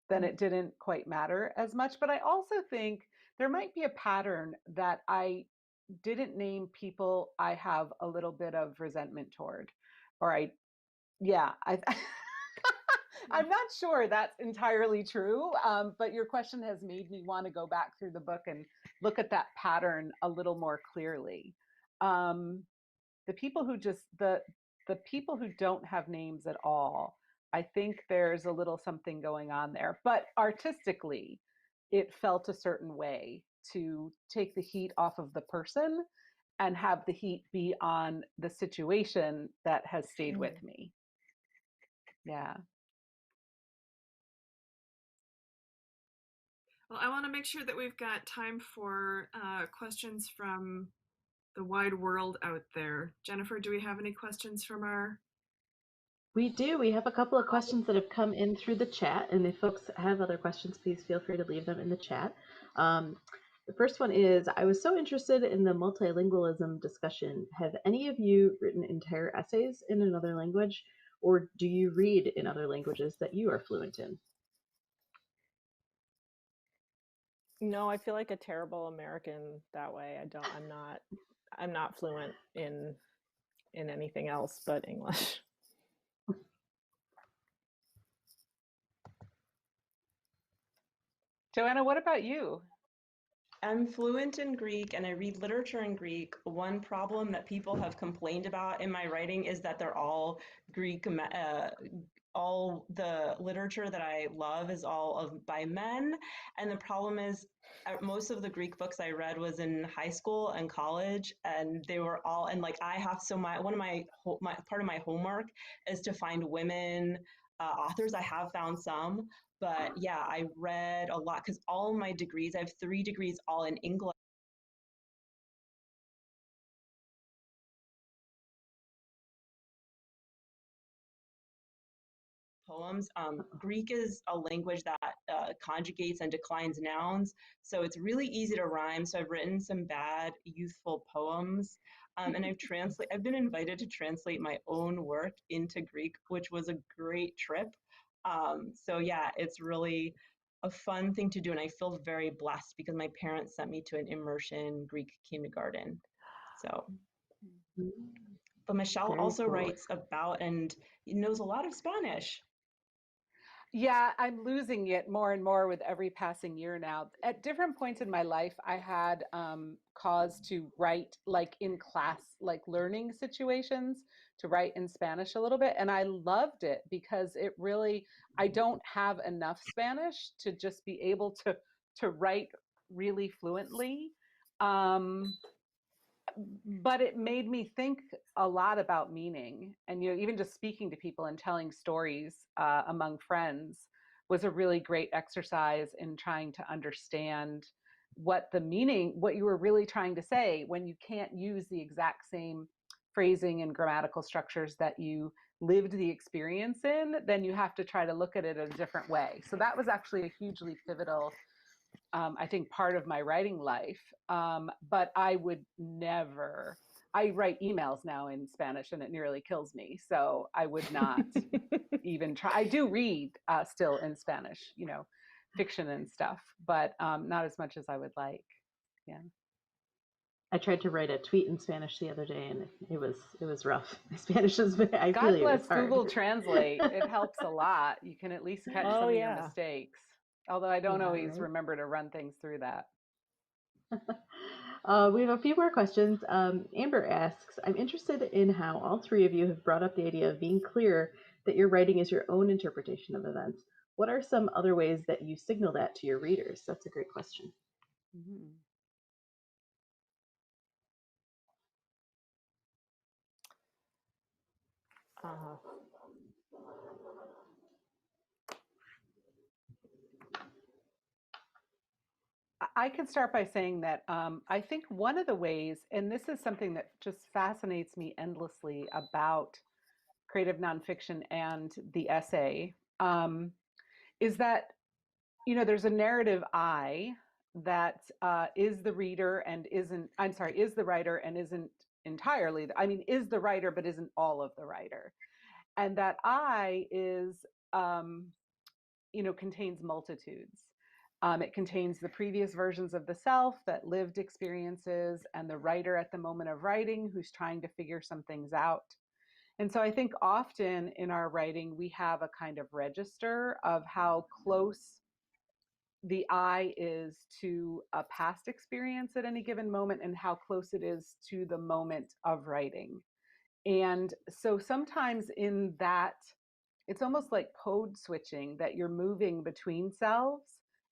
then it didn't quite matter as much. But I also think there might be a pattern that I didn't name people I have a little bit of resentment toward, or I'm not sure that's entirely true, but your question has made me want to go back through the book and look at that pattern a little more clearly. The people who don't have names at all, I think there's a little something going on there, but artistically, it felt a certain way to take the heat off of the person and have the heat be on the situation that has stayed with me. Yeah. Well, I want to make sure that we've got time for questions from the wide world out there. Jennifer, do we have any questions from our... We do. We have a couple of questions that have come in through the chat, and if folks have other questions, please feel free to leave them in the chat. The first one is, I was so interested in the multilingualism discussion. Have any of you written entire essays in another language, or do you read in other languages that you are fluent in? No, I feel like a terrible American that way. I'm not fluent in anything else but English. Joanna, what about you? I'm fluent in Greek and I read literature in Greek. One problem that people have complained about in my writing is that they're all all the literature that I love is all by men. And the problem is most of the Greek books I read was in high school and college, and they were all, and like I have, so one of my part of my homework is to find women authors. I have found some, but yeah, I read a lot because all my degrees, I have 3 degrees all in English. Poems. Greek is a language that conjugates and declines nouns, so it's really easy to rhyme. So I've written some bad youthful poems, and I've been invited to translate my own work into Greek, which was a great trip. So yeah, it's really a fun thing to do, and I feel very blessed because my parents sent me to an immersion Greek kindergarten. So, but Michele Very also cool. writes about and knows a lot of Spanish. Yeah, I'm losing it more and more with every passing year now. At different points in my life, I had cause to write, like in class, like learning situations, to write in Spanish a little bit. And I loved it because it really, I don't have enough Spanish to just be able to write really fluently. But it made me think a lot about meaning, and even just speaking to people and telling stories among friends was a really great exercise in trying to understand what the meaning, what you were really trying to say when you can't use the exact same phrasing and grammatical structures that you lived the experience in. Then you have to try to look at it in a different way. So that was actually a hugely pivotal, I think, part of my writing life. But I would never, I write emails now in Spanish and it nearly kills me. So I would not even try. I do read still in Spanish, fiction and stuff, but not as much as I would like. Yeah. I tried to write a tweet in Spanish the other day, and it was rough. My Spanish is, I God feel you, bless it's hard. Google Translate. It helps a lot. You can at least catch some of your mistakes. Although I don't always remember to run things through that. We have a few more questions. Amber asks, I'm interested in how all 3 of you have brought up the idea of being clear that your writing is your own interpretation of events. What are some other ways that you signal that to your readers? That's a great question. Mm-hmm. I can start by saying that I think one of the ways, and this is something that just fascinates me endlessly about creative nonfiction and the essay, is that, there's a narrative I that is the reader and isn't, I'm sorry, is the writer and isn't entirely, is the writer but isn't all of the writer. And that I is, contains multitudes. It contains the previous versions of the self, that lived experiences, and the writer at the moment of writing who's trying to figure some things out. And so I think often in our writing, we have a kind of register of how close the I is to a past experience at any given moment and how close it is to the moment of writing. And so sometimes in that, it's almost like code switching, that you're moving between selves.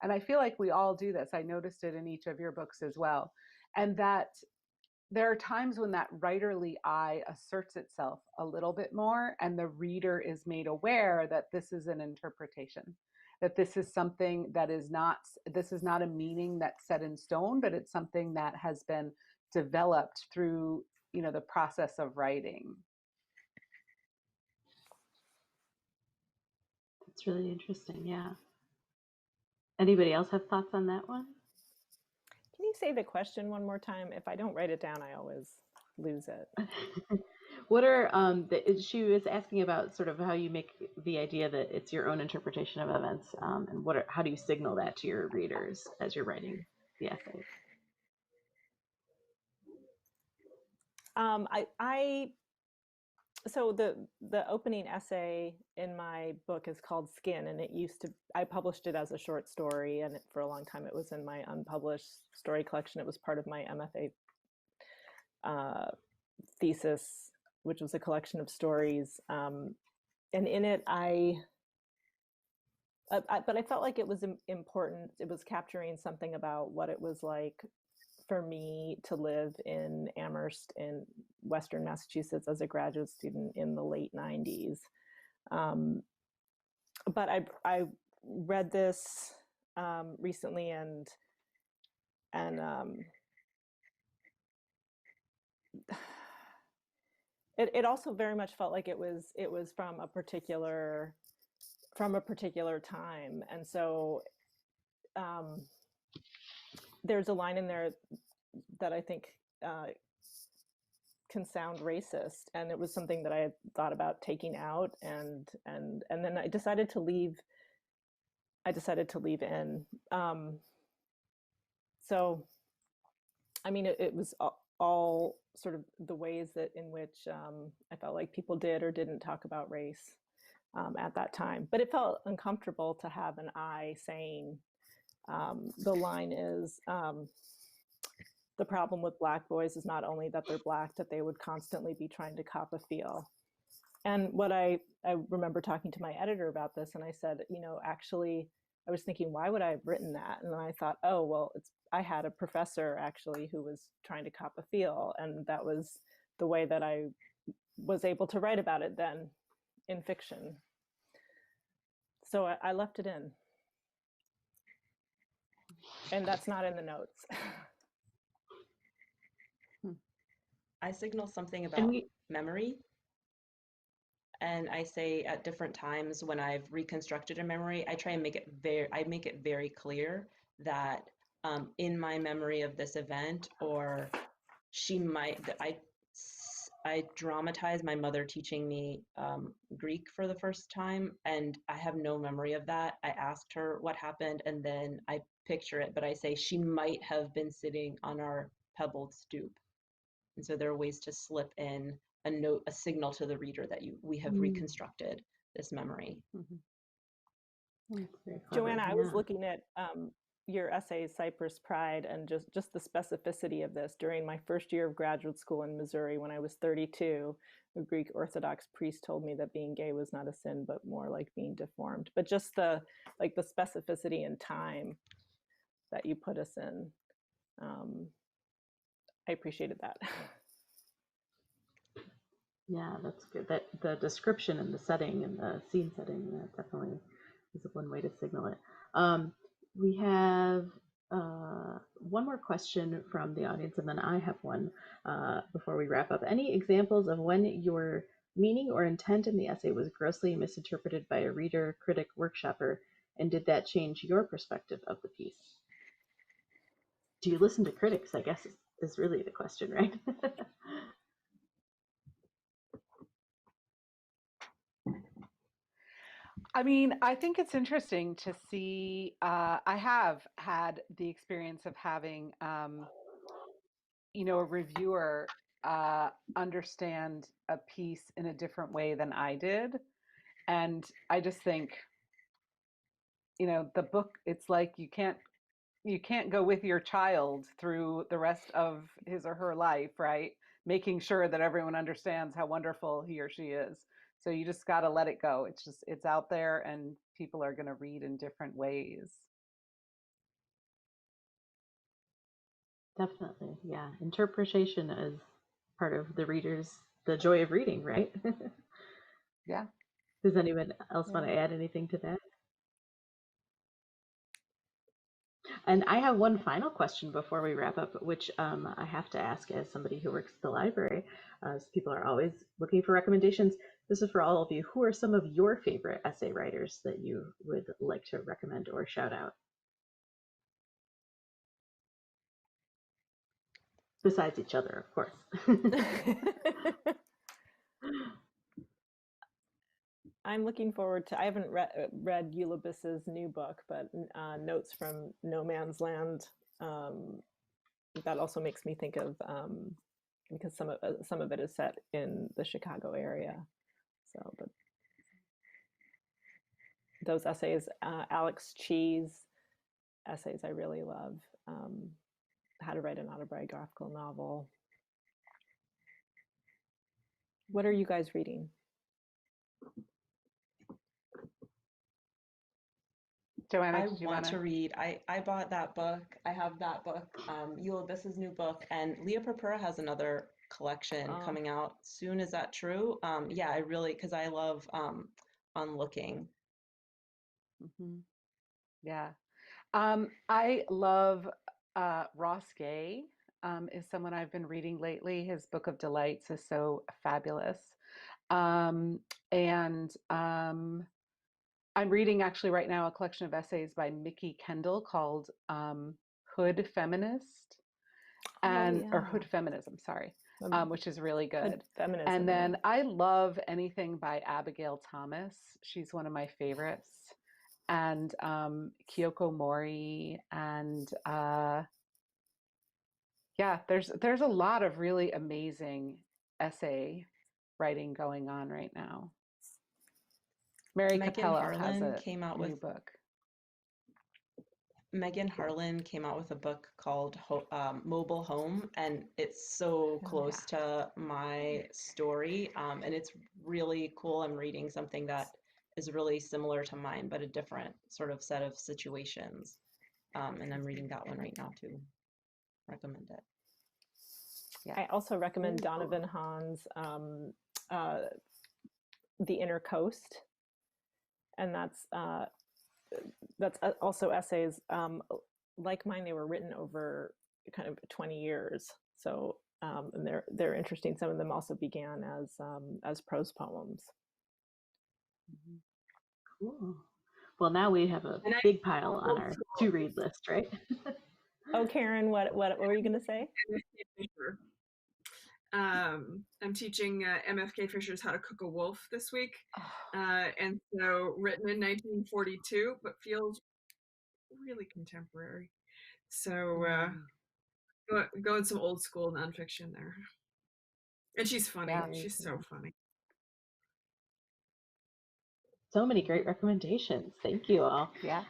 And I feel like we all do this. I noticed it in each of your books as well. And that there are times when that writerly I asserts itself a little bit more, and the reader is made aware that this is an interpretation, that this is something that is not, this is not a meaning that's set in stone, but it's something that has been developed through, the process of writing. That's really interesting. Yeah. Anybody else have thoughts on that one? Can you say the question one more time? If I don't write it down, I always lose it. What are she was asking about sort of how you make the idea that it's your own interpretation of events, and how do you signal that to your readers as you're writing the essay? So the opening essay in my book is called Skin, and I published it as a short story, and for a long time it was in my unpublished story collection. It was part of my MFA thesis, which was a collection of stories. in it, but I felt like it was important. It was capturing something about what it was like for me to live in Amherst in Western Massachusetts as a graduate student in the late 90s. But I read this recently, and it also very much felt like it was from a particular time, and so there's a line in there that I think can sound racist, and it was something that I had thought about taking out, and then I decided to leave in. So, I mean, it was all sort of the ways that in which I felt like people did or didn't talk about race at that time. But it felt uncomfortable to have an I saying, the line is, the problem with Black boys is not only that they're Black, that they would constantly be trying to cop a feel. And what I remember talking to my editor about this, and I said, actually, I was thinking, why would I have written that? And then I thought, oh, well, I had a professor actually who was trying to cop a feel, and that was the way that I was able to write about it then in fiction. So I left it in. And that's not in the notes. I signal something about memory. And I say at different times when I've reconstructed a memory, I try and make it very clear that in my memory of this event, or I dramatize my mother teaching me Greek for the first time, and I have no memory of that. I asked her what happened, and then I picture it, but I say she might have been sitting on our pebbled stoop. And so there are ways to slip in a signal to the reader that we have reconstructed this memory. Mm-hmm. Joanna, I was looking at your essay, Cypress Pride, and just the specificity of this. During my first year of graduate school in Missouri, when I was 32, a Greek Orthodox priest told me that being gay was not a sin, but more like being deformed. But just the specificity and time that you put us in, I appreciated that. Yeah, that's good. That the description and the setting and the scene setting, that definitely is one way to signal it. We have one more question from the audience, and then I have one before we wrap up. Any examples of when your meaning or intent in the essay was grossly misinterpreted by a reader, critic, workshopper, and did that change your perspective of the piece? Do you listen to critics, I guess, is really the question, right? I mean, I think it's interesting to see. I have had the experience of having, a reviewer understand a piece in a different way than I did. And I just think, the book, it's like you can't go with your child through the rest of his or her life, right? Making sure that everyone understands how wonderful he or she is. So you just got to let it go. It's out there, and people are going to read in different ways. Definitely, yeah. Interpretation is part of the joy of reading, right? Yeah. Does anyone else want to add anything to that? And I have one final question before we wrap up, which I have to ask as somebody who works at the library, as people are always looking for recommendations. This is for all of you. Who are some of your favorite essay writers that you would like to recommend or shout out? Besides each other, of course. I'm looking forward to, I haven't read Ulybis's new book, but Notes from No Man's Land, that also makes me think of, because some of it is set in the Chicago area. So, but those essays, Alex Chee's essays I really love. How to Write an Autobiographical Novel. What are you guys reading? Joanna, I did you want want to read. I bought that book. I have that book, Yul Abyss's new book, and Leah Purpura has another collection coming out soon. Is that true? Yeah, I really, because I love Unlooking. Yeah. I love Ross Gay is someone I've been reading lately. His Book of Delights is so fabulous. And I'm reading actually right now a collection of essays by Mickey Kendall called Hood Feminist or Hood Feminism, sorry, which is really good. Hood Feminism. And then I love anything by Abigail Thomas. She's one of my favorites. And Kyoko Mori, and yeah, there's a lot of really amazing essay writing going on right now. Mary Megan Capello Harlan has a came out new with book. Megan Harlan came out with a book called Mobile Home, and it's so close to my story, and it's really cool. I'm reading something that is really similar to mine, but a different sort of set of situations, and I'm reading that one right now too. Recommend it. Yeah. I also recommend Donovan Hahn's The Inner Coast, and that's also essays like mine. They were written over kind of 20 years, so and they're interesting. Some of them also began as prose poems. Cool. Well, now we have a big pile on our to-read list, right? Oh, Karen, what were you going to say? I'm teaching MFK Fisher's How to Cook a Wolf this week, and so written in 1942, but feels really contemporary. So going some old school nonfiction there. And she's funny. Yeah, she's so funny. So many great recommendations. Thank you all. Yeah.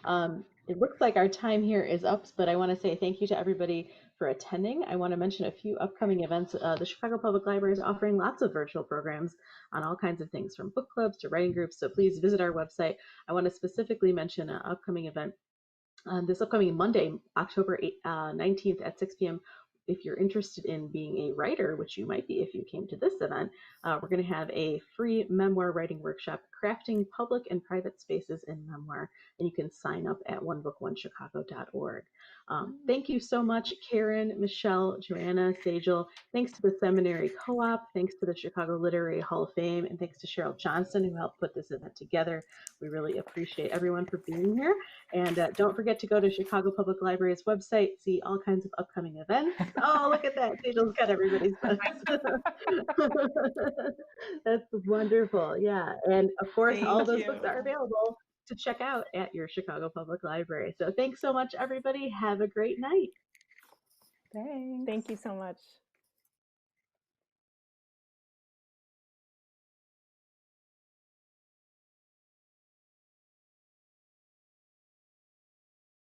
It looks like our time here is up, but I want to say thank you to everybody for attending. I want to mention a few upcoming events. The Chicago Public Library is offering lots of virtual programs on all kinds of things, from book clubs to writing groups, so please visit our website. I want to specifically mention an upcoming event this upcoming Monday, October 19th at 6 p.m. If you're interested in being a writer, which you might be if you came to this event, we're going to have a free memoir writing workshop, Crafting Public and Private Spaces in Memoir, and you can sign up at onebook1chicago.org. Thank you so much, Karen, Michele, Joanna, Sejal. Thanks to the Seminary Co-op, thanks to the Chicago Literary Hall of Fame, and thanks to Cheryl Johnson, who helped put this event together. We really appreciate everyone for being here. And don't forget to go to Chicago Public Library's website, see all kinds of upcoming events. Oh, look at that. Sejal's got everybody's books. That's wonderful. Yeah. And of course, all those books are available to check out at your Chicago Public Library. So thanks so much, everybody. Have a great night. Thanks. Thank you so much.